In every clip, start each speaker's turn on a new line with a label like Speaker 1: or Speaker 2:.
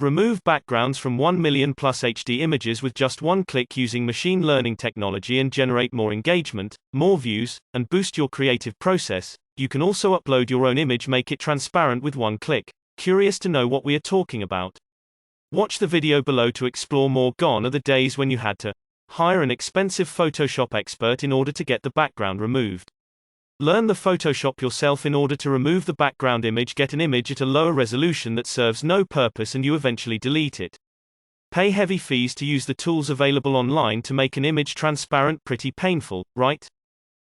Speaker 1: Remove backgrounds from 1 million plus HD images with just one click using machine learning technology and generate more engagement, more views, and boost your creative process. You can also upload your own image, make it transparent with one click. Curious to know what we are talking about? Watch the video below to explore more. Gone are the days when you had to hire an expensive Photoshop expert in order to get the background removed. Learn the Photoshop yourself in order to remove the background image. Get an image at a lower resolution that serves no purpose and you eventually delete it. Pay heavy fees to use the tools available online to make an image transparent. Pretty painful, right?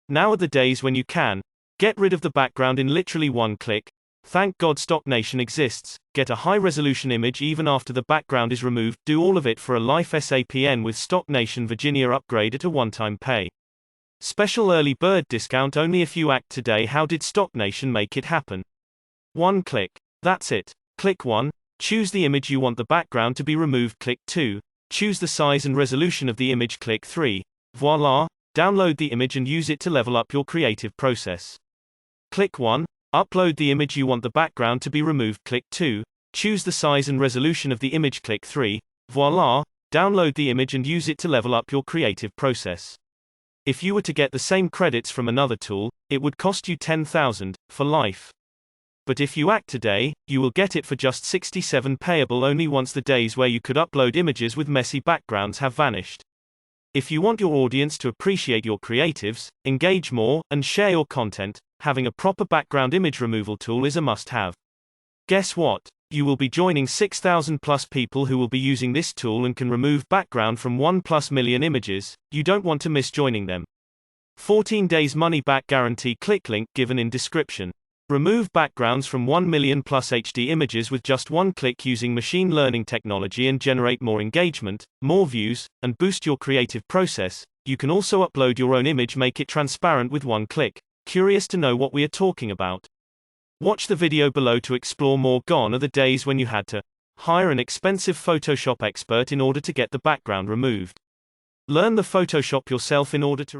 Speaker 1: Now are the days when you can get rid of the background in literally one click. Thank God StockNation exists. Get a high-resolution image even after the background is removed. Do all of it for a life SAPN with StockNation Virginia. Upgrade at a one-time pay. Special early bird discount only if you act today. How did StockNation make it happen? One click. That's it. Click 1. Choose the image you want the background to be removed. Click 2. Choose the size and resolution of the image. Click 3. Voila! Download the image and use it to level up your creative process. Click 1. Upload the image you want the background to be removed. Click 2. Choose the size and resolution of the image. Click 3. Voila! Download the image and use it to level up your creative process. If you were to get the same credits from another tool, it would cost you $10,000 for life. But if you act today, you will get it for just $67, payable only once. The days where you could upload images with messy backgrounds have vanished. If you want your audience to appreciate your creatives, engage more, and share your content, having a proper background image removal tool is a must-have. Guess what? You will be joining 6,000 plus people who will be using this tool and can remove background from 1+ million images. You don't want to miss joining them. 14 days money back guarantee. Click link given in description. Remove backgrounds from 1 million plus HD images with just one click using machine learning technology and generate more engagement, more views, and boost your creative process. You can also upload your own image, make it transparent with one click. Curious to know what we are talking about? Watch the video below to explore more. Gone are the days when you had to hire an expensive Photoshop expert in order to get the background removed. Learn the Photoshop yourself in order to